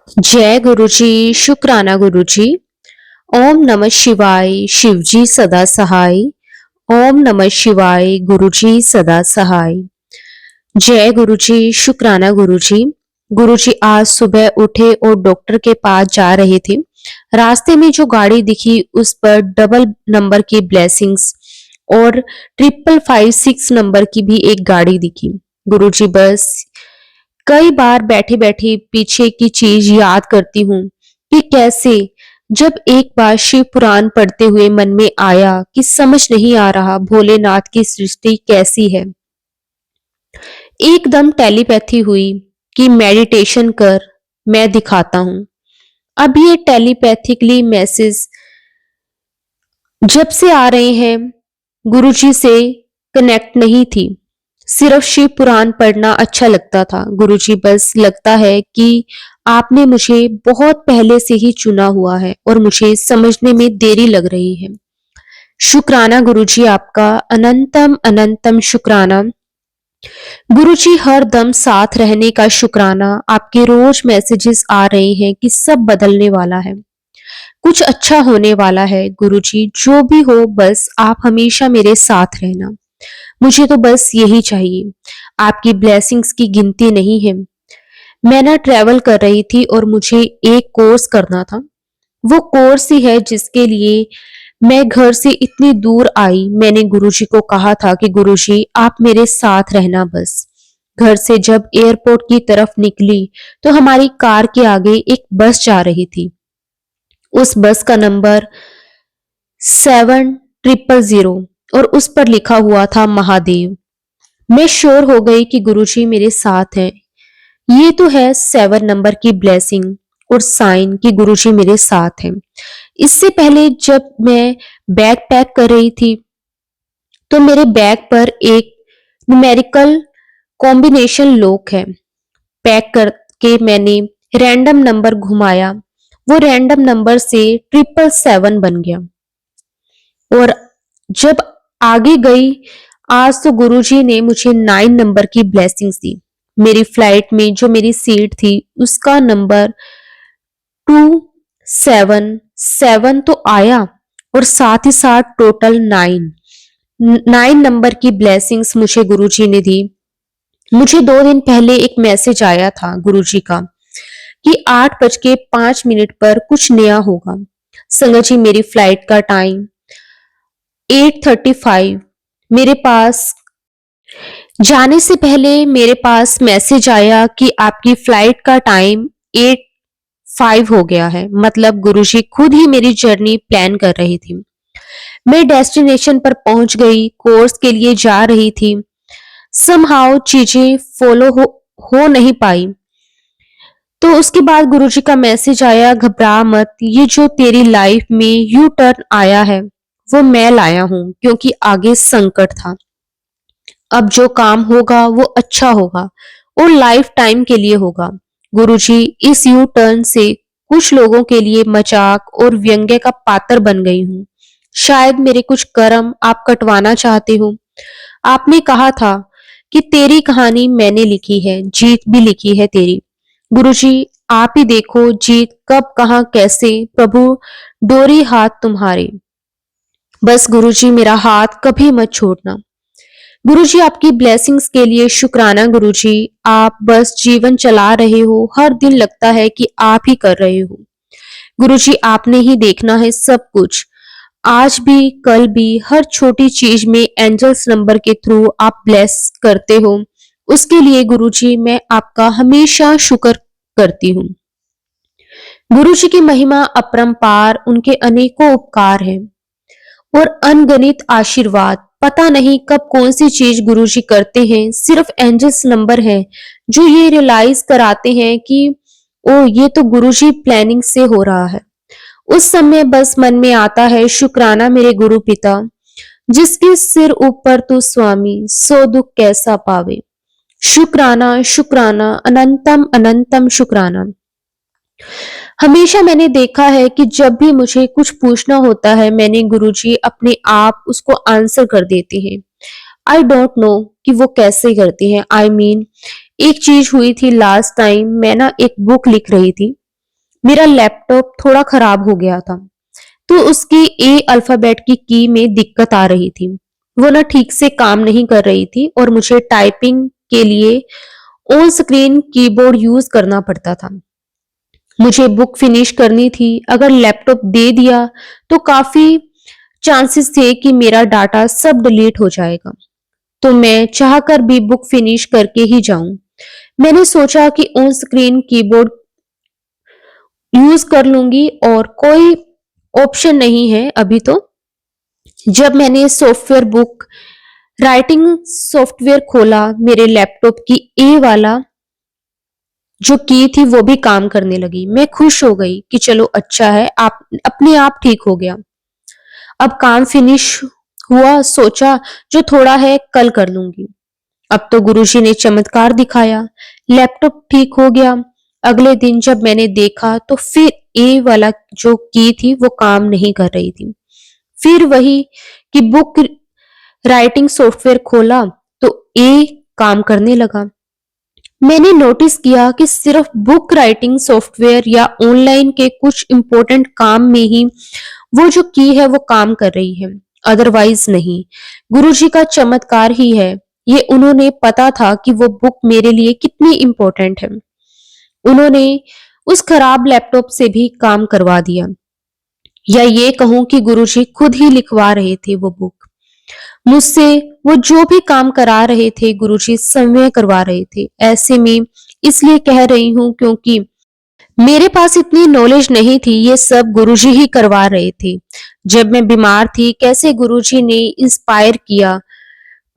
जय गुरु जी। शुक्राना गुरु जी। ओम नमः शिवाय। शिव जी सदा सहाय। ओम नमः शिवाय। गुरु जी सदा सहाय। जय गुरु जी। शुक्राना गुरु जी। गुरु जी आज सुबह उठे और डॉक्टर के पास जा रहे थे। रास्ते में जो गाड़ी दिखी उस पर डबल नंबर की ब्लेसिंग्स और 5556 नंबर की भी एक गाड़ी दिखी। गुरु जी बस कई बार बैठे बैठे पीछे की चीज याद करती हूँ कि कैसे जब एक बार शिव पुराण पढ़ते हुए मन में आया कि समझ नहीं आ रहा भोलेनाथ की सृष्टि कैसी है। एकदम टेलीपैथी हुई कि मेडिटेशन कर, मैं दिखाता हूँ। अब ये टेलीपैथिकली मैसेज जब से आ रहे हैं गुरुजी से कनेक्ट नहीं थी। सिर्फ शिव पुराण पढ़ना अच्छा लगता था। गुरुजी बस लगता है कि आपने मुझे बहुत पहले से ही चुना हुआ है और मुझे समझने में देरी लग रही है। शुक्राना गुरुजी, आपका अनंतम अनंतम शुक्राना। गुरुजी हर दम साथ रहने का शुक्राना। आपके रोज मैसेजेस आ रहे हैं कि सब बदलने वाला है, कुछ अच्छा होने वाला है। गुरुजी जो भी हो बस आप हमेशा मेरे साथ रहना। मुझे तो बस यही चाहिए। आपकी ब्लेसिंग्स की गिनती नहीं है। मैं ना ट्रैवल कर रही थी और मुझे एक कोर्स करना था। वो कोर्स ही है जिसके लिए मैं घर से इतनी दूर आई। मैंने गुरुजी को कहा था कि गुरुजी आप मेरे साथ रहना बस। घर से जब एयरपोर्ट की तरफ निकली तो हमारी कार के आगे एक बस जा रही थी। उस बस का नंबर 7000 और उस पर लिखा हुआ था महादेव। मैं श्योर हो गई कि गुरुजी मेरे साथ हैं। ये तो है 7 नंबर की ब्लेसिंग और साइन कि गुरुजी मेरे साथ हैं। इससे पहले जब मैं बैग पैक कर रही थी तो मेरे बैग पर एक न्यूमेरिकल कॉम्बिनेशन लॉक है। पैक करके मैंने रैंडम नंबर घुमाया। वो रैंडम नंबर से 777 बन गया। और जब आगे गई आज तो गुरुजी ने मुझे 9 नंबर की ब्लेसिंग्स दी। मेरी फ्लाइट में जो मेरी सीट थी उसका नंबर 277 तो आया और साथ ही साथ टोटल 9 नंबर की ब्लेसिंग्स मुझे गुरुजी ने दी। मुझे 2 दिन पहले एक मैसेज आया था गुरुजी का कि 8:05 पर कुछ नया होगा। संगत जी मेरी फ्लाइट का टाइम 8:35। मेरे पास जाने से पहले मेरे पास मैसेज आया कि आपकी फ्लाइट का टाइम 8:05 हो गया है। मतलब गुरुजी खुद ही मेरी जर्नी प्लान कर रही थी। मैं डेस्टिनेशन पर पहुंच गई, कोर्स के लिए जा रही थी। समहाउ चीजें फॉलो हो नहीं पाई। तो उसके बाद गुरुजी का मैसेज आया, घबरा मत, ये जो तेरी लाइफ में यू टर्न आया है वो मैं लाया हूं क्योंकि आगे संकट था। अब जो काम होगा वो अच्छा होगा और लाइफ टाइम के लिए होगा। गुरुजी इस यू टर्न से कुछ लोगों के लिए मजाक और व्यंग्य का पात्र बन गई हूँ। शायद मेरे कुछ कर्म आप कटवाना चाहते हो। आपने कहा था कि तेरी कहानी मैंने लिखी है, जीत भी लिखी है तेरी। गुरुजी आप ही देखो जीत कब कहाँ कैसे, प्रभु डोरी हाथ तुम्हारे। बस गुरुजी मेरा हाथ कभी मत छोड़ना। गुरुजी आपकी ब्लेसिंग्स के लिए शुक्राना। गुरुजी आप बस जीवन चला रहे हो, हर दिन लगता है कि आप ही कर रहे हो। गुरुजी आपने ही देखना है सब कुछ। आज भी कल भी हर छोटी चीज में एंजल्स नंबर के थ्रू आप ब्लेस करते हो। उसके लिए गुरुजी मैं आपका हमेशा शुक्र करती हूँ। गुरुजी की महिमा अपरंपार, उनके अनेकों उपकार हैं और अनगणित आशीर्वाद। पता नहीं कब कौन सी चीज गुरुजी करते हैं। सिर्फ एंजल्स नंबर है जो ये रियलाइज कराते हैं कि ओ ये तो गुरुजी प्लानिंग से हो रहा है। उस समय बस मन में आता है शुक्राना मेरे गुरु पिता, जिसके सिर ऊपर तू स्वामी, सो दुख कैसा पावे। शुक्राना शुक्राना अनंतम अनंतम शुक्राना। हमेशा मैंने देखा है कि जब भी मुझे कुछ पूछना होता है मैंने गुरुजी अपने आप उसको आंसर कर देते हैं। आई डोंट नो कि वो कैसे करते हैं। आई मीन एक चीज हुई थी लास्ट टाइम, मैं ना एक बुक लिख रही थी मेरा लैपटॉप थोड़ा खराब हो गया था, तो उसकी ए अल्फाबेट की की में दिक्कत आ रही थी। वो ना ठीक से काम नहीं कर रही थी और मुझे टाइपिंग के लिए ऑन स्क्रीन कीबोर्ड यूज करना पड़ता था। मुझे बुक फिनिश करनी थी। अगर लैपटॉप दे दिया तो काफी चांसेस थे कि मेरा डाटा सब डिलीट हो जाएगा। तो मैं चाहकर भी बुक फिनिश करके ही जाऊं। मैंने सोचा कि ऑन स्क्रीन कीबोर्ड यूज कर लूंगी और कोई ऑप्शन नहीं है अभी तो। जब मैंने सॉफ्टवेयर बुक राइटिंग सॉफ्टवेयर खोला, मेरे लैपटॉप की ए वाला जो की थी वो भी काम करने लगी। मैं खुश हो गई कि चलो अच्छा है, आप अपने आप ठीक हो गया। अब काम फिनिश हुआ, सोचा जो थोड़ा है कल कर लूंगी। अब तो गुरुजी ने चमत्कार दिखाया, लैपटॉप ठीक हो गया। अगले दिन जब मैंने देखा तो फिर ए वाला जो की थी वो काम नहीं कर रही थी। फिर वही कि बुक राइटिंग सॉफ्टवेयर खोला तो ए काम करने लगा। मैंने नोटिस किया कि सिर्फ बुक राइटिंग सॉफ्टवेयर या ऑनलाइन के कुछ इंपॉर्टेंट काम में ही वो जो की है वो काम कर रही है, अदरवाइज नहीं। गुरुजी का चमत्कार ही है ये। उन्होंने पता था कि वो बुक मेरे लिए कितनी इंपॉर्टेंट है। उन्होंने उस खराब लैपटॉप से भी काम करवा दिया, या ये कहूं कि गुरुजी खुद ही लिखवा रहे थे वो बुक मुझसे। वो जो भी काम करा रहे थे गुरुजी समय करवा रहे थे। ऐसे में इसलिए कह रही हूं क्योंकि मेरे पास इतनी नॉलेज नहीं थी, ये सब गुरुजी ही करवा रहे थे। जब मैं बीमार थी कैसे गुरुजी ने इंस्पायर किया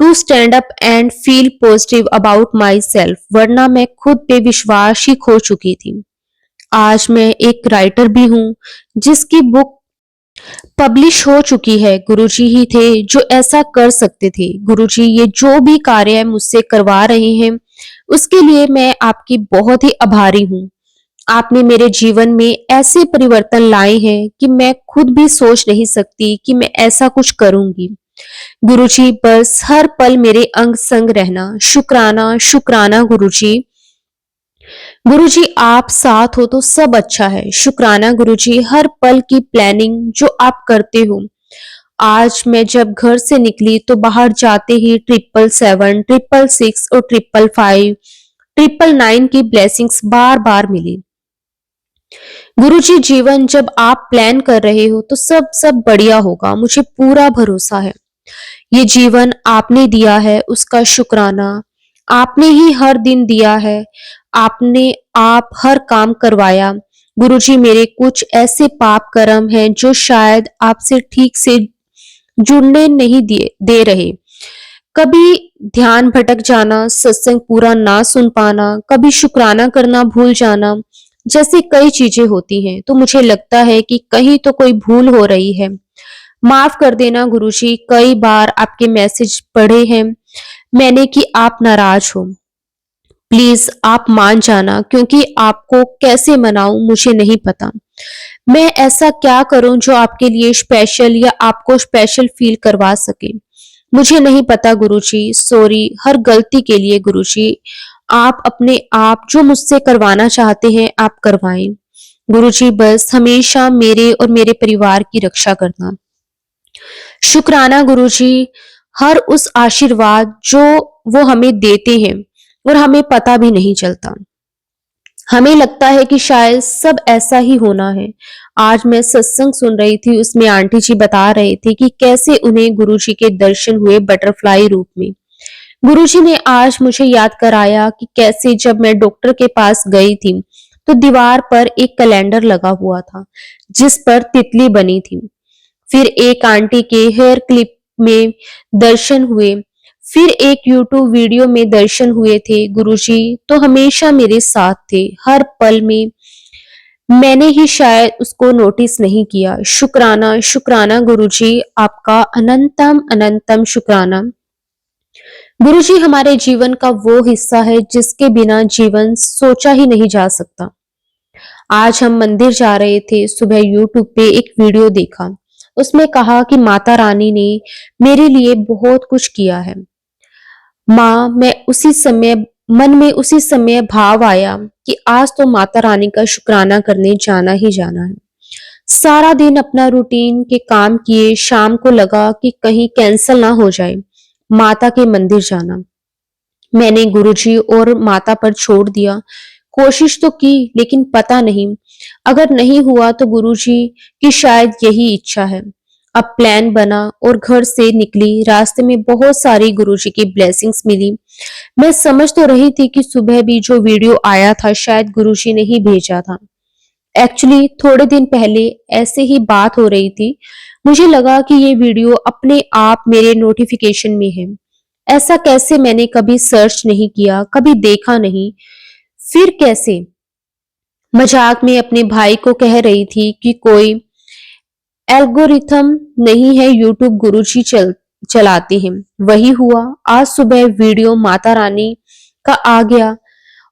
to stand up and feel positive about myself, वरना मैं खुद पे विश्वास ही खो चुकी थी। आज मैं एक राइटर भी हूँ जिसकी बुक पब्लिश हो चुकी है। गुरुजी ही थे जो ऐसा कर सकते थे। गुरुजी ये जो भी कार्य मुझसे करवा रहे हैं उसके लिए मैं आपकी बहुत ही आभारी हूँ। आपने मेरे जीवन में ऐसे परिवर्तन लाए हैं कि मैं खुद भी सोच नहीं सकती कि मैं ऐसा कुछ करूंगी। गुरुजी बस हर पल मेरे अंग संग रहना। शुक्राना शुक्राना गुरुजी। गुरुजी आप साथ हो तो सब अच्छा है। शुक्राना गुरुजी हर पल की प्लानिंग जो आप करते हो। आज मैं जब घर से निकली तो बाहर जाते ही 777, 666 और 555, 999 की ब्लेसिंग्स बार बार मिली। गुरुजी जीवन जब आप प्लान कर रहे हो तो सब बढ़िया होगा, मुझे पूरा भरोसा है। ये जीवन आपने दिया है उसका शुक्राना। आपने ही हर दिन दिया है। आपने आप हर काम करवाया। गुरुजी मेरे कुछ ऐसे पाप कर्म हैं जो शायद आपसे ठीक से जुड़ने नहीं दे रहे। कभी ध्यान भटक जाना, सत्संग पूरा ना सुन पाना, कभी शुक्राना करना भूल जाना, जैसे कई चीजें होती हैं। तो मुझे लगता है कि कहीं तो कोई भूल हो रही है। माफ कर देना गुरुजी, कई बार आपके मैसेज पढ़े हैं मैंने कि आप नाराज हो। प्लीज आप मान जाना, क्योंकि आपको कैसे मनाऊं मुझे नहीं पता। मैं ऐसा क्या करूं जो आपके लिए स्पेशल या आपको स्पेशल फील करवा सके, मुझे नहीं पता गुरुजी। सॉरी हर गलती के लिए गुरुजी। आप अपने आप जो मुझसे करवाना चाहते हैं आप करवाएं। गुरुजी बस हमेशा मेरे और मेरे परिवार की रक्षा करना। शुक्राना गुरुजी हर उस आशीर्वाद जो वो हमें देते हैं और हमें पता भी नहीं चलता। हमें लगता है कि शायद सब ऐसा ही होना है। आज मैं सत्संग सुन रही थी, उसमें आंटी जी बता रहे थे कि कैसे उन्हें गुरुजी के दर्शन हुए बटरफ्लाई रूप में। गुरुजी ने आज मुझे याद कराया कि कैसे जब मैं डॉक्टर के पास गई थी तो दीवार पर एक कैलेंडर लगा हुआ था जिस पर तितली बनी थी। फिर एक आंटी के हेयर क्लिप में दर्शन हुए। फिर एक यूट्यूब वीडियो में दर्शन हुए थे। गुरुजी तो हमेशा मेरे साथ थे हर पल में। मैंने ही शायद उसको नोटिस नहीं किया। शुक्राना शुक्राना गुरुजी, आपका अनंतम अनंतम शुक्राना। गुरुजी हमारे जीवन का वो हिस्सा है जिसके बिना जीवन सोचा ही नहीं जा सकता। आज हम मंदिर जा रहे थे, सुबह यूट्यूब पे एक वीडियो देखा। उसमें कहा कि माता रानी ने मेरे लिए बहुत कुछ किया है। माँ, मैं उसी समय मन में उसी समय भाव आया कि आज तो माता रानी का शुक्राना करने जाना ही जाना है। सारा दिन अपना रूटीन के काम किए, शाम को लगा कि कहीं कैंसल ना हो जाए माता के मंदिर जाना। मैंने गुरुजी और माता पर छोड़ दिया। कोशिश तो की, लेकिन पता नहीं, अगर नहीं हुआ तो गुरुजी की शायद यही इच्छा है। अब प्लान बना और घर से निकली। रास्ते में बहुत सारी गुरुजी की ब्लेसिंग्स मिली। मैं समझ तो रही थी कि सुबह भी जो वीडियो आया था शायद गुरुजी ने ही भेजा था। एक्चुअली थोड़े दिन पहले ऐसे ही बात हो रही थी। मुझे लगा कि ये वीडियो अपने आप मेरे नोटिफिकेशन में है। ऐसा कैसे? मैंने कभी सर्च नहीं किया, कभी देखा नहीं। फिर कैसे? मजाक में अपने भाई को कह रही थी कि कोई एल्गोरिथम नहीं है, यूट्यूब गुरुजी चलाते हैं। वही हुआ। आज सुबह वीडियो माता रानी का आ गया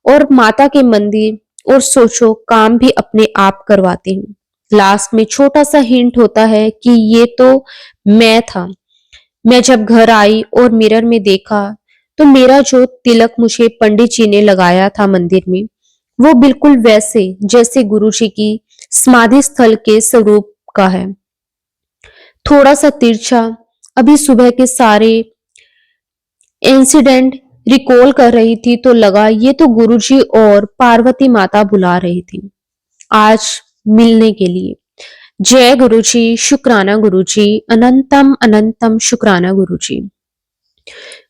और माता के मंदिर, और सोचो काम भी अपने आप करवाते हैं। लास्ट में छोटा सा हिंट होता है कि ये तो मैं था। मैं जब घर आई और मिरर में देखा तो मेरा जो तिलक मुझे पंडित जी ने लगाया था मंदिर में, वो बिल्कुल वैसे जैसे गुरु जी की समाधि स्थल के स्वरूप का है। थोड़ा सा तिरछा। अभी सुबह के सारे इंसिडेंट रिकॉल कर रही थी तो लगा ये तो गुरुजी और पार्वती माता बुला रही थी आज मिलने के लिए। जय गुरुजी, शुक्राना गुरुजी, अनंतम अनंतम शुक्राना गुरुजी।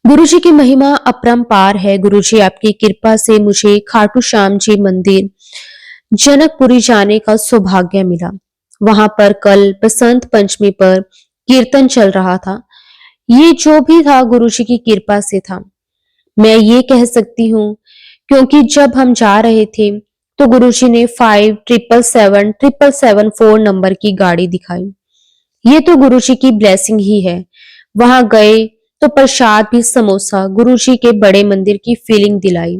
गुरुजी की महिमा अपरंपार है। गुरुजी आपकी कृपा से मुझे खाटू श्याम जी मंदिर जनकपुरी जाने का सौभाग्य मिला। वहां पर कल बसंत पंचमी पर कीर्तन चल रहा था। ये जो भी था गुरुजी की कृपा से था, मैं ये कह सकती हूँ, क्योंकि जब हम जा रहे थे तो गुरुजी ने 5777 नंबर की गाड़ी दिखाई। ये तो गुरुजी की ब्लेसिंग ही है। वहां गए तो प्रसाद भी समोसा गुरुजी के बड़े मंदिर की फीलिंग दिलाई।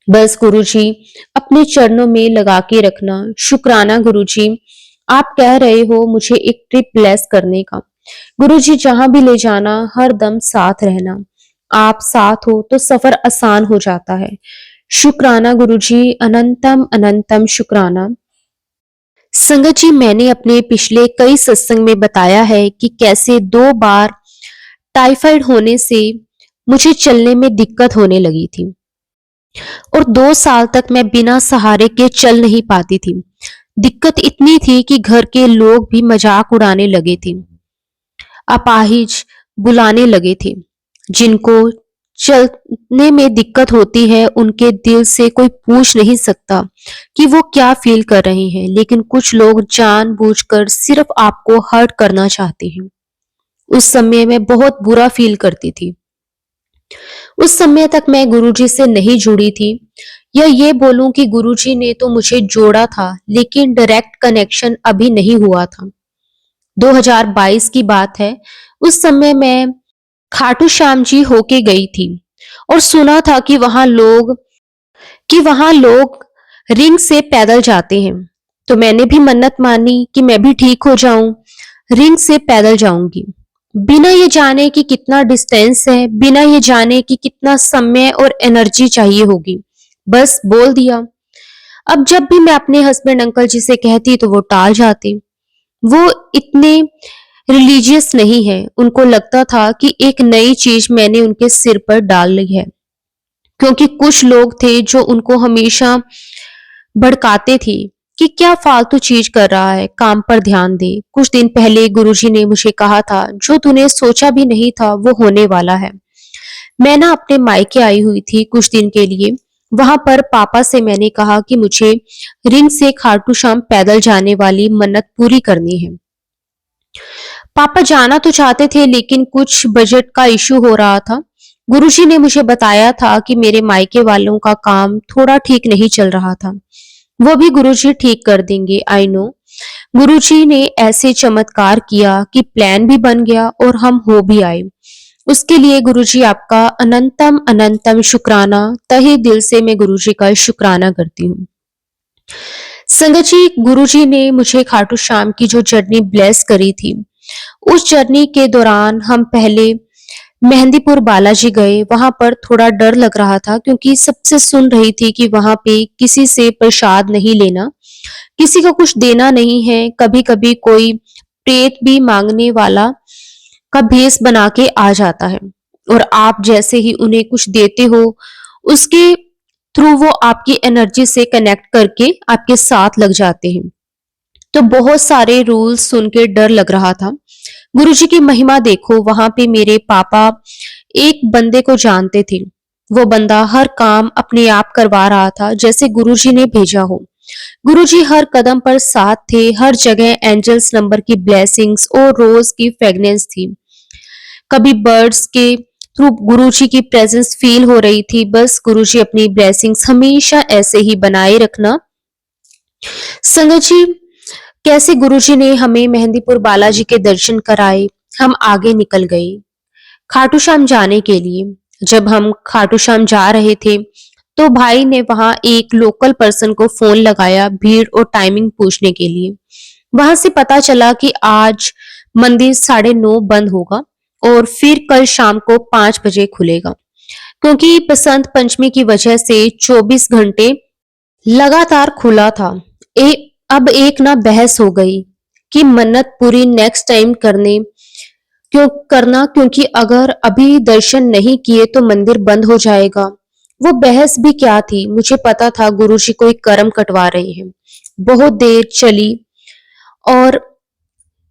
बस गुरुजी अपने चरणों में लगा के रखना। शुक्राना गुरुजी, आप कह रहे हो मुझे एक ट्रिप ब्लेस करने का। गुरुजी जहां भी ले जाना हर दम साथ रहना। आप साथ हो तो सफर आसान हो जाता है। शुक्राना गुरुजी, अनंतम अनंतम शुक्राना। संगत जी, मैंने अपने पिछले कई सत्संग में बताया है कि कैसे 2 बार टाइफाइड होने से मुझे चलने में दिक्कत होने लगी थी और 2 साल तक मैं बिना सहारे के चल नहीं पाती थी। दिक्कत इतनी थी कि घर के लोग भी मजाक उड़ाने लगे थे, अपाहिज बुलाने लगे थे। जिनको चलने में दिक्कत होती है उनके दिल से कोई पूछ नहीं सकता कि वो क्या फील कर रहे हैं, लेकिन कुछ लोग जानबूझकर सिर्फ आपको हर्ट करना चाहते हैं। उस समय मैं बहुत बुरा फील करती थी। उस समय तक मैं गुरुजी से नहीं जुड़ी थी, या ये बोलूं कि गुरुजी ने तो मुझे जोड़ा था, लेकिन डायरेक्ट कनेक्शन अभी नहीं हुआ था। 2022 की बात है। उस समय मैं खाटू श्याम जी होके गई थी और सुना था कि वहां लोग रिंग से पैदल जाते हैं। तो मैंने भी मन्नत मानी कि मैं भी ठीक हो जाऊं, रिंग से पैदल जाऊंगी। बिना ये जाने कि कितना डिस्टेंस है, बिना ये जाने कि कितना समय और एनर्जी चाहिए होगी, बस बोल दिया। अब जब भी मैं अपने हस्बैंड अंकल जी से कहती तो वो टाल जाते। वो इतने रिलीजियस नहीं है। उनको लगता था कि एक नई चीज मैंने उनके सिर पर डाल ली है, क्योंकि कुछ लोग थे जो उनको हमेशा भड़काते थे कि क्या फालतू चीज कर रहा है, काम पर ध्यान दे। कुछ दिन पहले गुरुजी ने मुझे कहा था जो तूने सोचा भी नहीं था वो होने वाला है। मैं ना अपने मायके आई हुई थी कुछ दिन के लिए। वहां पर पापा से मैंने कहा कि मुझे रिंग से खाटू श्याम पैदल जाने वाली मन्नत पूरी करनी है। पापा जाना तो चाहते थे, लेकिन कुछ बजट का इशू हो रहा था। गुरुजी ने मुझे बताया था कि मेरे मायके वालों का काम थोड़ा ठीक नहीं चल रहा था। वो भी गुरुजी ठीक कर देंगे, आई नो। गुरुजी ने ऐसे चमत्कार किया कि प्लान भी बन गया और हम हो भी आए। उसके लिए गुरुजी आपका अनंतम अनंतम शुक्राना। तहे दिल से मैं गुरुजी का शुक्राना करती हूँ। संगत जी, गुरुजी ने मुझे खाटू श्याम की जो जर्नी ब्लेस करी थी, उस जर्नी के दौरान हम पहले मेहंदीपुर बालाजी गए। वहां पर थोड़ा डर लग रहा था क्योंकि सबसे सुन रही थी कि वहां पे किसी से प्रसाद नहीं लेना, किसी को कुछ देना नहीं है। कभी कभी कोई प्रेत भी मांगने वाला का भेष बना के आ जाता है, और आप जैसे ही उन्हें कुछ देते हो, उसके थ्रू वो आपकी एनर्जी से कनेक्ट करके आपके साथ लग जाते हैं। तो बहुत सारे रूल्स सुन के डर लग रहा था। गुरुजी की महिमा देखो, वहां पे मेरे पापा एक बंदे को जानते थे। वो बंदा हर काम अपने आप करवा रहा था जैसे गुरुजी ने भेजा हो। गुरुजी हर कदम पर साथ थे, हर जगह एंजल्स नंबर की ब्लेसिंग्स और रोज की फ्रेगनेंस थी। कभी बर्ड्स के थ्रू गुरुजी की प्रेजेंस फील हो रही थी। बस गुरुजी अपनी ब्लेसिंग्स हमेशा ऐसे ही बनाए रखना। संगत जी, कैसे गुरुजी ने हमें मेहंदीपुर बालाजी के दर्शन कराए। हम आगे निकल गए खाटू श्याम जाने के लिए। जब हम खाटू श्याम जा रहे थे तो भाई ने वहां एक लोकल पर्सन को फोन लगाया भीड़ और टाइमिंग पूछने के लिए। वहां से पता चला कि आज मंदिर 9:30 बंद होगा और फिर कल शाम को 5 बजे खुलेगा, क्योंकि बसंत पंचमी की वजह से 24 घंटे लगातार खुला था। अब एक ना बहस हो गई कि मन्नत पूरी नेक्स्ट टाइम करना, क्योंकि अगर अभी दर्शन नहीं किए तो मंदिर बंद हो जाएगा। वो बहस भी क्या थी, मुझे पता था गुरुजी कोई कर्म कटवा रहे हैं। बहुत देर चली और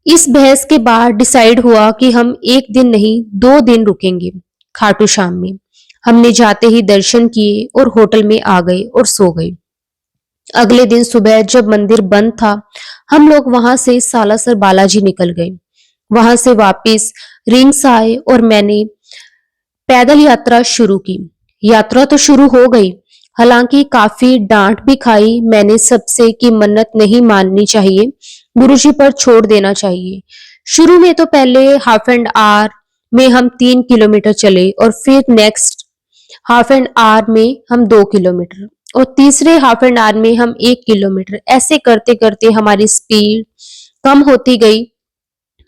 इस बहस के बाद डिसाइड हुआ कि हम एक दिन नहीं 2 दिन रुकेंगे खाटू श्याम में। हमने जाते ही दर्शन किए और होटल में आ गए और सो गए। अगले दिन सुबह जब मंदिर बंद था, हम लोग वहां से सालासर बालाजी निकल गए। वहां से वापस रिंग्स आए और मैंने पैदल यात्रा शुरू की। यात्रा तो शुरू हो गई, हालांकि काफी डांट भी खाई मैंने सबसे कि मन्नत नहीं माननी चाहिए, गुरुजी पर छोड़ देना चाहिए। शुरू में तो पहले हाफ एंड आवर में हम 3 किलोमीटर चले और फिर नेक्स्ट हाफ एंड आवर में हम 2 किलोमीटर और तीसरे हाफ एंड आवर में हम 1 किलोमीटर। ऐसे करते करते हमारी स्पीड कम होती गई,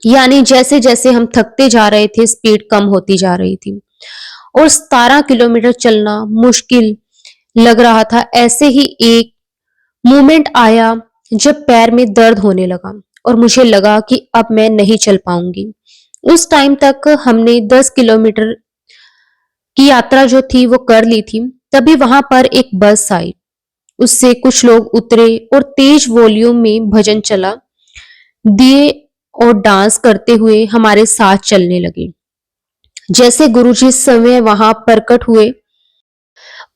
यानी जैसे जैसे हम थकते जा रहे थे स्पीड कम होती जा रही थी और 17 किलोमीटर चलना मुश्किल लग रहा था। ऐसे ही एक मोमेंट आया जब पैर में दर्द होने लगा और मुझे लगा कि अब मैं नहीं चल पाऊंगी। उस टाइम तक हमने 10 किलोमीटर की यात्रा जो थी वो कर ली थी। तभी वहां पर एक बस आई, उससे कुछ लोग उतरे और तेज वॉल्यूम में भजन चला दिए और डांस करते हुए हमारे साथ चलने लगे। जैसे गुरुजी समय वहां प्रकट हुए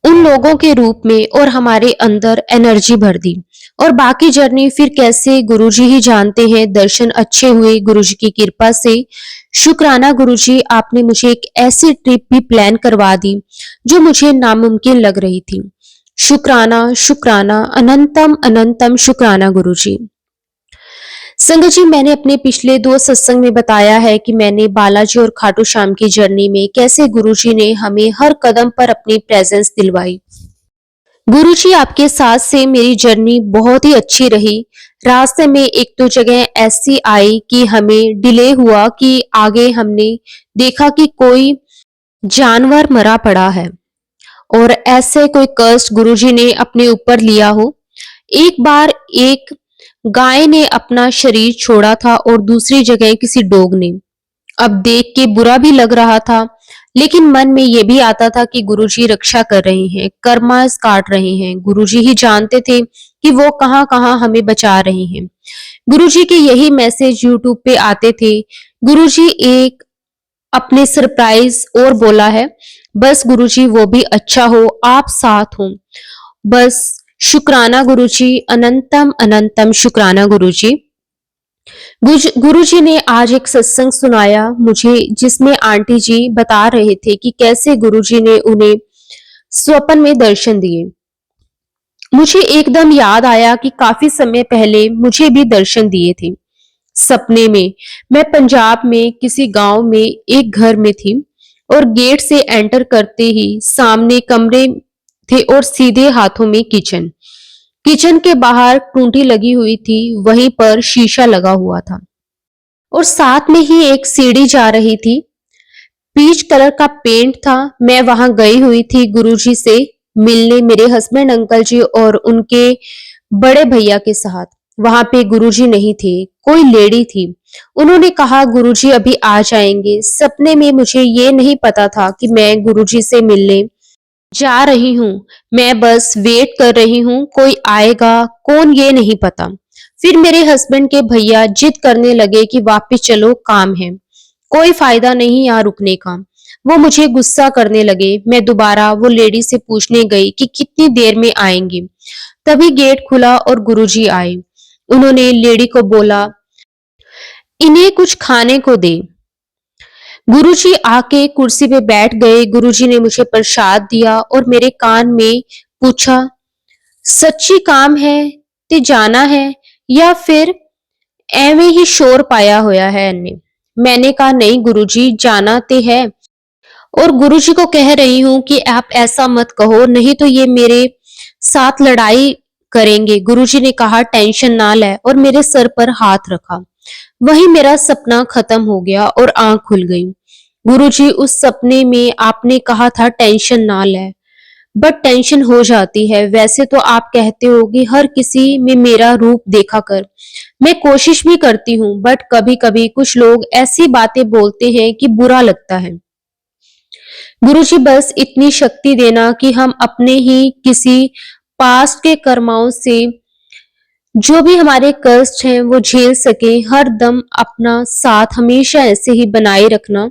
उन लोगों के रूप में और हमारे अंदर एनर्जी भर दी। और बाकी जर्नी फिर कैसे गुरुजी ही जानते हैं। दर्शन अच्छे हुए गुरुजी की कृपा से। शुक्राना गुरुजी, आपने मुझे एक ऐसी ट्रिप भी प्लान करवा दी जो मुझे नामुमकिन लग रही थी। शुक्राना शुक्राना, अनंतम अनंतम शुक्राना गुरुजी। संगत जी, मैंने अपने पिछले 2 सत्संग में बताया है कि मैंने बालाजी और खाटू श्याम की जर्नी में कैसे गुरुजी ने हमें हर कदम पर अपनी प्रेजेंस दिलवाई। गुरुजी आपके साथ से मेरी जर्नी बहुत ही अच्छी रही। रास्ते में एक तो जगह ऐसी आई कि हमें डिले हुआ कि आगे हमने देखा कि कोई जानवर मरा पड़ा है और ऐसे कोई कष्ट गुरुजी ने अपने ऊपर लिया हो। एक बार एक गाय ने अपना शरीर छोड़ा था और दूसरी जगह किसी डॉग ने। अब देख के बुरा भी लग रहा था, लेकिन मन में ये भी आता था कि गुरुजी रक्षा कर रहे हैं, कर्मास काट रहे हैं। गुरुजी ही जानते थे कि वो कहाँ कहाँ हमें बचा रहे हैं। गुरुजी के यही मैसेज यूट्यूब पे आते थे। गुरुजी एक अपने सरप्राइज और बोला है, बस गुरुजी वो भी अच्छा हो, आप साथ हो। बस शुक्राना गुरुजी, अनंतम अनंतम शुक्राना गुरुजी। गुरुजी ने आज एक सत्संग सुनाया मुझे, जिसमें आंटी जी बता रहे थे कि कैसे गुरुजी ने उन्हें स्वप्न में दर्शन दिए। मुझे एकदम याद आया कि काफी समय पहले मुझे भी दर्शन दिए थे सपने में। मैं पंजाब में किसी गांव में एक घर में थी और गेट से एंटर करते ही सामने कमरे थे और सीधे हाथों में किचन। किचन के बाहर टूंटी लगी हुई थी, वहीं पर शीशा लगा हुआ था और साथ में ही एक सीढ़ी जा रही थी। पीच कलर का पेंट था। मैं वहां गई हुई थी गुरुजी से मिलने, मेरे हस्बैंड अंकल जी और उनके बड़े भैया के साथ। वहां पे गुरुजी नहीं थे, कोई लेडी थी। उन्होंने कहा गुरुजी अभी आ जाएंगे। सपने में मुझे ये नहीं पता था कि मैं गुरुजी से मिलने जा रही हूँ। मैं बस वेट कर रही हूँ, कोई आएगा कौन ये नहीं पता। फिर मेरे हस्बैंड के भैया जिद करने लगे कि वापस चलो, काम है, कोई फायदा नहीं यहाँ रुकने का। वो मुझे गुस्सा करने लगे। मैं दोबारा वो लेडी से पूछने गई कि कितनी देर में आएंगी। तभी गेट खुला और गुरुजी आए। उन्होंने लेडी को बोला, इन्हें कुछ खाने को दे। गुरुजी आके कुर्सी पे बैठ गए। गुरुजी ने मुझे प्रसाद दिया और मेरे कान में पूछा, सच्ची काम है ते जाना है या फिर एਵੇਂ ही शोर पाया होया है इन्हें। मैंने कहा नहीं गुरुजी, जाना ते है और गुरुजी को कह रही हूँ कि आप ऐसा मत कहो, नहीं तो ये मेरे साथ लड़ाई करेंगे। गुरुजी ने कहा टेंशन ना ले और मेरे सर पर हाथ रखा। वही मेरा सपना खत्म हो गया और आंख खुल गई। गुरुजी उस सपने में आपने कहा था टेंशन ना ले, बट टेंशन हो जाती है। वैसे तो आप कहते हो कि हर किसी में मेरा रूप देखा कर। मैं कोशिश भी करती हूँ, बट कभी कभी कुछ लोग ऐसी बातें बोलते हैं कि बुरा लगता है। गुरुजी बस इतनी शक्ति देना कि हम अपने ही किसी पास्ट के कर्माओं से जो भी हमारे कष्ट हैं वो झेल सके। हर दम अपना साथ हमेशा ऐसे ही बनाए रखना।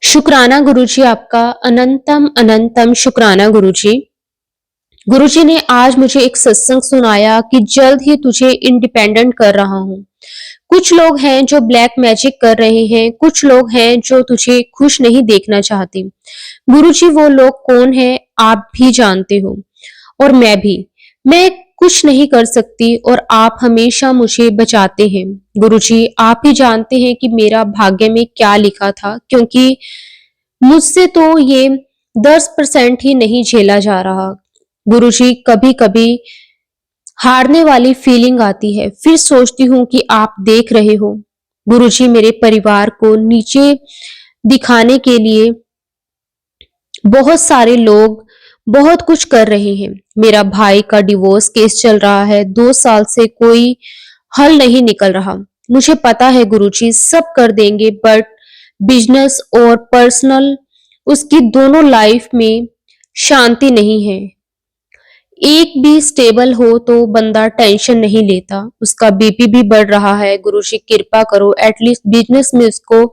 शुक्राना गुरुजी, आपका अनंतम अनंतम शुक्राना गुरुजी। गुरुजी ने आज मुझे एक सत्संग सुनाया कि जल्द ही तुझे इंडिपेंडेंट कर रहा हूँ। कुछ लोग हैं जो ब्लैक मैजिक कर रहे हैं, कुछ लोग हैं जो तुझे खुश नहीं देखना चाहते। गुरुजी वो लोग कौन है आप भी जानते हो और मैं भी। मैं कुछ नहीं कर सकती और आप हमेशा मुझे बचाते हैं। गुरुजी आप ही जानते हैं कि मेरा भाग्य में क्या लिखा था, क्योंकि मुझसे तो ये 10% ही नहीं झेला जा रहा। गुरुजी कभी कभी हारने वाली फीलिंग आती है, फिर सोचती हूँ कि आप देख रहे हो। गुरुजी मेरे परिवार को नीचे दिखाने के लिए बहुत सारे लोग बहुत कुछ कर रहे हैं। मेरा भाई का डिवोर्स केस चल रहा है, 2 साल से कोई हल नहीं निकल रहा। मुझे पता है गुरुजी सब कर देंगे, बट बिजनेस और पर्सनल उसकी दोनों लाइफ में शांति नहीं है। एक भी स्टेबल हो तो बंदा टेंशन नहीं लेता। उसका बीपी भी बढ़ रहा है। गुरुजी कृपा करो एटलीस्ट बिजनेस में उसको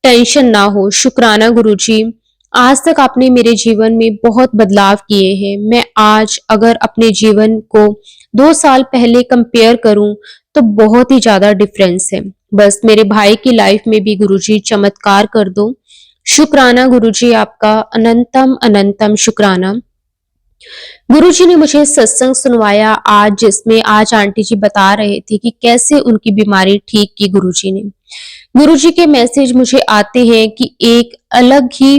टेंशन ना हो। शुक्राना गुरुजी, आज तक आपने मेरे जीवन में बहुत बदलाव किए हैं। मैं आज अगर अपने जीवन को 2 साल पहले कंपेयर करूं तो बहुत ही ज्यादा डिफरेंस है। बस मेरे भाई की लाइफ में भी गुरुजी चमत्कार कर दो। शुक्राना गुरुजी, आपका अनंतम अनंतम शुक्राना। गुरुजी ने मुझे सत्संग सुनवाया आज, जिसमें आज आंटी जी बता रहे थे कि कैसे उनकी बीमारी ठीक की गुरुजी ने। गुरुजी के मैसेज मुझे आते हैं कि एक अलग ही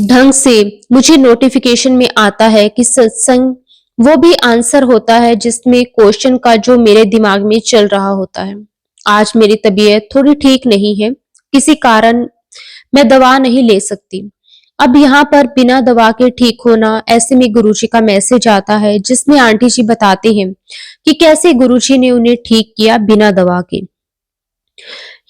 ढंग से मुझे नोटिफिकेशन में आता है कि सत्संग वो भी आंसर होता है जिसमें क्वेश्चन का जो मेरे दिमाग में चल रहा होता है। आज मेरी तबीयत थोड़ी ठीक नहीं है, किसी कारण मैं दवा नहीं ले सकती। अब यहाँ पर बिना दवा के ठीक होना, ऐसे में गुरुजी का मैसेज आता है जिसमें आंटी जी बताते हैं कि कैसे गुरुजी ने उन्हें ठीक किया बिना दवा के।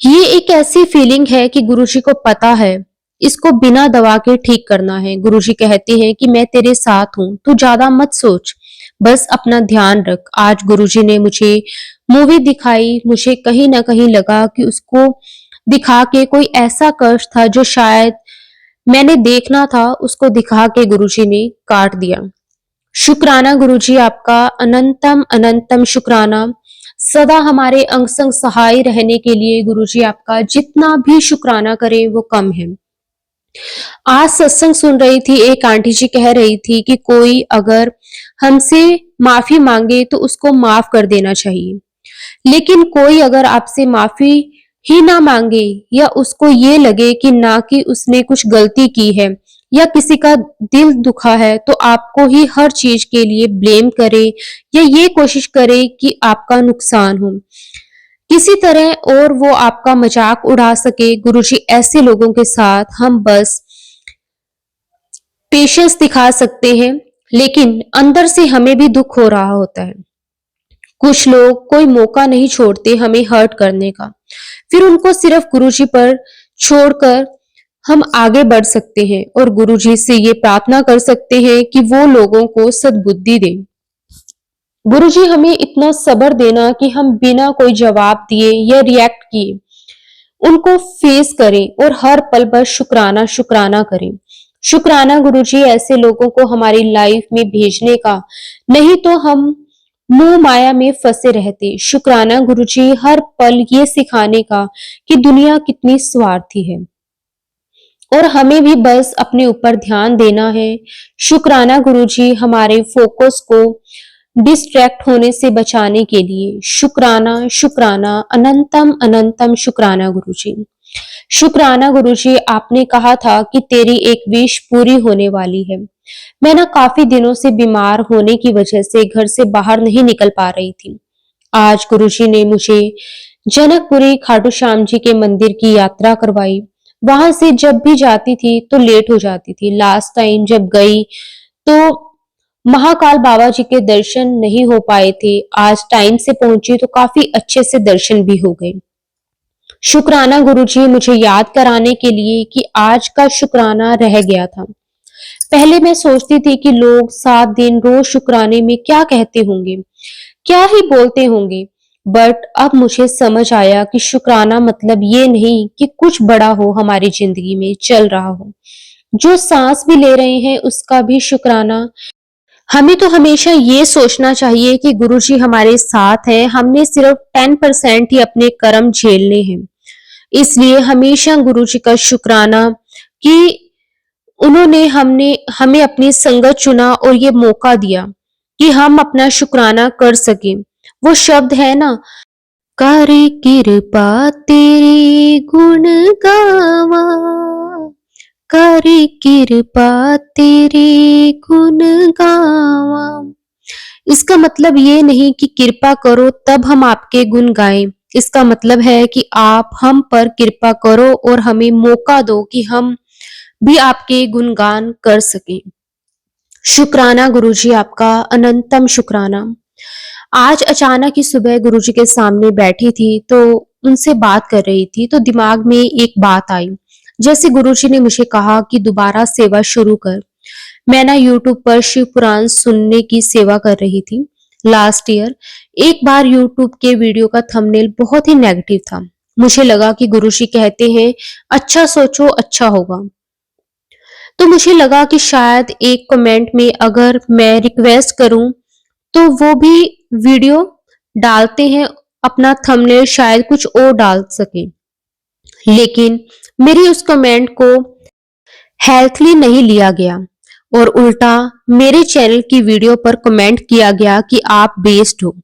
ये एक ऐसी फीलिंग है कि गुरुजी को पता है इसको बिना दवा के ठीक करना है। गुरुजी कहते हैं कि मैं तेरे साथ हूं, तू ज्यादा मत सोच, बस अपना ध्यान रख। आज गुरुजी ने मुझे मूवी दिखाई। मुझे कहीं ना कहीं लगा कि उसको दिखा के कोई ऐसा कष्ट था जो शायद मैंने देखना था, उसको दिखा के गुरुजी ने काट दिया। शुक्राना गुरुजी, आपका अनंतम अनंतम शुक्राना। सदा हमारे अंग संग सहाय रहने के लिए गुरुजी आपका जितना भी शुक्राना करें वो कम है। आज सत्संग सुन रही थी, एक आंटी जी कह रही थी कि कोई अगर हमसे माफी मांगे तो उसको माफ कर देना चाहिए, लेकिन कोई अगर आपसे माफी ही ना मांगे या उसको ये लगे कि ना कि उसने कुछ गलती की है या किसी का दिल दुखा है तो आपको ही हर चीज के लिए ब्लेम करे या ये कोशिश करे कि आपका नुकसान हो, किसी तरह और वो आपका मजाक उड़ा सके। गुरुजी ऐसे लोगों के साथ हम बस पेशेंस दिखा सकते हैं, लेकिन अंदर से हमें भी दुख हो रहा होता है। कुछ लोग कोई मौका नहीं छोड़ते हमें हर्ट करने का, फिर उनको सिर्फ गुरुजी पर छोड़कर हम आगे बढ़ सकते हैं और गुरुजी से ये प्रार्थना कर सकते हैं कि वो लोगों को सद्बुद्धि दें। गुरुजी हमें इतना सब्र देना कि हम बिना कोई जवाब दिए या रिएक्ट किए उनको फेस करें और हर पल बस शुक्राना शुक्राना करें। शुक्राना गुरुजी ऐसे लोगों को हमारी लाइफ में भेजने का, नहीं तो हम मोह माया में फंसे रहते। शुक्राना गुरुजी हर पल ये सिखाने का कि दुनिया कितनी स्वार्थी है और हमें भी बस अपने ऊपर ध्यान देना है। शुक्राना गुरुजी हमारे फोकस को डिस्ट्रैक्ट होने से बचाने के लिए। शुक्राना शुक्राना अनंतम अनंतम शुक्राना गुरुजी। शुक्राना गुरुजी, आपने कहा था कि तेरी एक विश पूरी होने वाली है। मैं ना काफी दिनों से बीमार होने की वजह से घर से बाहर नहीं निकल पा रही थी। आज गुरुजी ने मुझे जनकपुरी खाटू श्याम जी के मंदिर की यात्रा करवाई। वहां से जब भी जाती थी तो लेट हो जाती थी। लास्ट टाइम जब गई तो महाकाल बाबा जी के दर्शन नहीं हो पाए थे। आज टाइम से पहुंची तो काफी अच्छे से दर्शन भी हो गए। शुक्राना गुरुजी मुझे याद कराने के लिए कि आज का शुक्राना रह गया था। पहले मैं सोचती थी कि लोग 7 दिन रोज शुक्राने में क्या कहते होंगे, क्या ही बोलते होंगे, बट अब मुझे समझ आया कि शुक्राना मतलब ये नहीं कि कुछ बड़ा हो हमारी जिंदगी में चल रहा हो। जो सांस भी ले रहे हैं उसका भी शुक्राना। हमें तो हमेशा ये सोचना चाहिए कि गुरुजी हमारे साथ हैं, हमने सिर्फ 10% ही अपने कर्म झेलने हैं। इसलिए हमेशा गुरुजी का शुक्राना कि उन्होंने हमने हमें अपनी संगत चुना और ये मौका दिया कि हम अपना शुक्राना कर सकें। वो शब्द है ना, कर कृपा तेरी गुण गावा, कर कृपा तेरी गुण गावा। इसका मतलब ये नहीं कि कृपा करो तब हम आपके गुण गाएं। इसका मतलब है कि आप हम पर कृपा करो और हमें मौका दो कि हम भी आपके गुणगान कर सकें। शुक्राना गुरुजी, आपका अनंतम शुक्राना। आज अचानक ही सुबह गुरुजी के सामने बैठी थी तो उनसे बात कर रही थी तो दिमाग में एक बात आई। जैसे गुरुजी ने मुझे कहा कि दोबारा सेवा शुरू कर। मैं ना यूट्यूब पर शिव पुराण सुनने की सेवा कर रही थी लास्ट ईयर। एक बार यूट्यूब के वीडियो का थंबनेल बहुत ही नेगेटिव था। मुझे लगा कि गुरुजी कहते हैं अच्छा सोचो अच्छा होगा। तो मुझे लगा कि शायद एक कमेंट में अगर मैं रिक्वेस्ट करूं तो वो भी वीडियो डालते हैं, अपना थंबनेल शायद कुछ और डाल सके। लेकिन मेरी उस कमेंट को हेल्थली नहीं लिया गया और उल्टा मेरे चैनल की वीडियो पर कमेंट किया गया कि आप बेस्ड हो,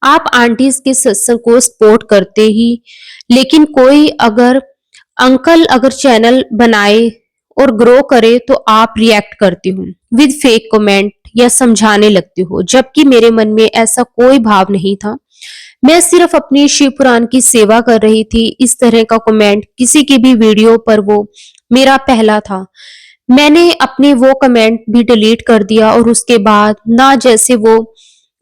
आप आंटीज के सत्संग को सपोर्ट करते ही, लेकिन कोई अगर अंकल अगर चैनल बनाए और ग्रो करे तो आप रिएक्ट करते हो विद फेक कमेंट या समझाने लगते हो, जबकि मेरे मन में ऐसा कोई भाव नहीं था। मैं सिर्फ अपनी शिव पुराण की सेवा कर रही थी। इस तरह का कमेंट किसी की भी वीडियो पर वो मेरा पहला था। मैंने अपने वो कमेंट भी डिलीट कर दिया और उसके बाद ना जैसे वो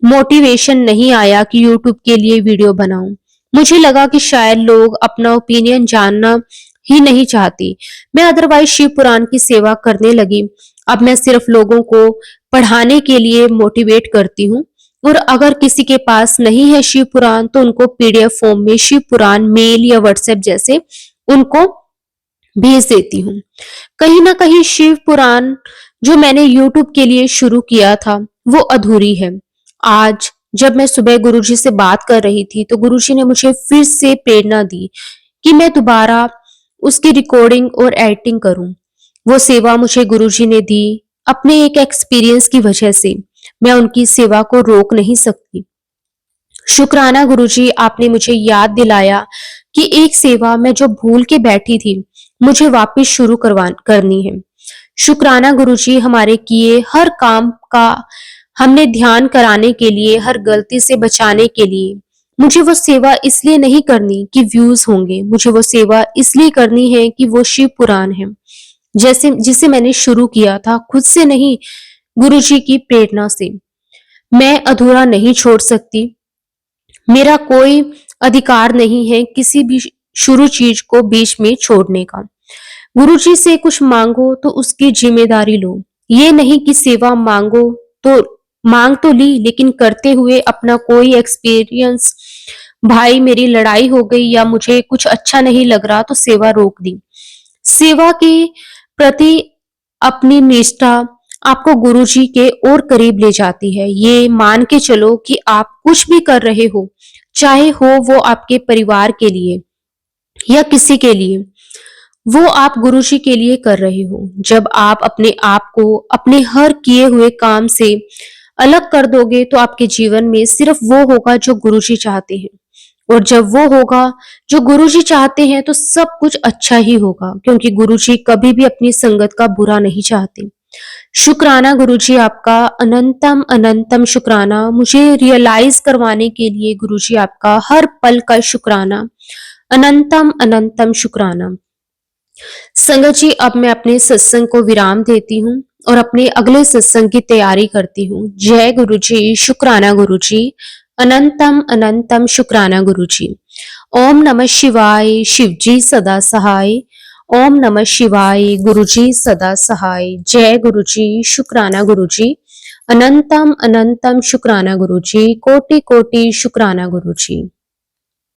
मोटिवेशन नहीं आया कि यूट्यूब के लिए वीडियो बनाऊं। मुझे लगा कि शायद लोग अपना ओपिनियन जानना ही नहीं चाहती। मैं अदरवाइज शिव पुराण की सेवा करने लगी। अब मैं सिर्फ लोगों को पढ़ाने के लिए मोटिवेट करती हूँ और अगर किसी के पास नहीं है शिव पुराण तो उनको पीडीएफ फॉर्म में शिव पुराण मेल या व्हाट्सएप जैसे उनको भेज देती हूँ। कहीं ना कहीं शिव पुराण जो मैंने यूट्यूब के लिए शुरू किया था वो अधूरी है। आज जब मैं सुबह गुरुजी से बात कर रही थी तो गुरुजी ने मुझे फिर से प्रेरणा दी कि मैं दोबारा उसकी रिकॉर्डिंग और एडिटिंग करूं। वो सेवा मुझे गुरुजी ने दी अपने एक एक्सपीरियंस की वजह से। मैं उनकी सेवा को रोक नहीं सकती। शुक्राना गुरुजी, आपने मुझे याद दिलाया कि एक सेवा मैं जो भूल के बैठी थी मुझे वापस शुरू करनी है। शुक्राना गुरुजी, हमारे किए हर काम का हमने ध्यान कराने के लिए, हर गलती से बचाने के लिए। मुझे वो सेवा इसलिए नहीं करनी कि व्यूज होंगे, मुझे वो सेवा इसलिए करनी है कि वो शिव पुराण है, जैसे जिसे मैंने शुरू किया था खुद से नहीं, गुरुजी की प्रेरणा से। मैं अधूरा नहीं छोड़ सकती। मेरा कोई अधिकार नहीं है किसी भी शुरू चीज को बीच में छोड़ने का। गुरुजी से कुछ मांगो तो उसकी जिम्मेदारी लो। ये नहीं कि सेवा तो मांग तो ली, लेकिन करते हुए अपना कोई एक्सपीरियंस, भाई मेरी लड़ाई हो गई या मुझे कुछ अच्छा नहीं लग रहा तो सेवा रोक दी। सेवा के प्रति अपनी निष्ठा आपको गुरुजी के और करीब ले जाती है। ये मान के चलो कि आप कुछ भी कर रहे हो, चाहे हो वो आपके परिवार के लिए या किसी के लिए, वो आप गुरुजी के लिए कर रहे हो। जब आप अपने आप को अपने हर किए हुए काम से अलग कर दोगे तो आपके जीवन में सिर्फ वो होगा जो गुरुजी चाहते हैं, और जब वो होगा जो गुरुजी चाहते हैं तो सब कुछ अच्छा ही होगा, क्योंकि गुरुजी कभी भी अपनी संगत का बुरा नहीं चाहते। शुक्राना गुरुजी, आपका अनंतम अनंतम शुक्राना। मुझे रियलाइज करवाने के लिए गुरुजी आपका हर पल का शुक्राना, अनंतम अनंतम शुक्राना। संगत जी, अब मैं अपने सत्संग को विराम देती हूँ और अपने अगले सत्संग की तैयारी करती हूँ। जय गुरु जी, शुक्राना गुरु जी, अनंतम अनंतम शुक्राना गुरु जी। ओम नमः शिवाय, शिव जी सदा सहाय। ओम नमः शिवाय, गुरु जी सदा सहाय। जय गुरु जी, शुक्राना गुरु जी, अनंतम अनंतम शुक्राना गुरु जी, कोटि कोटि शुक्राना गुरु जी।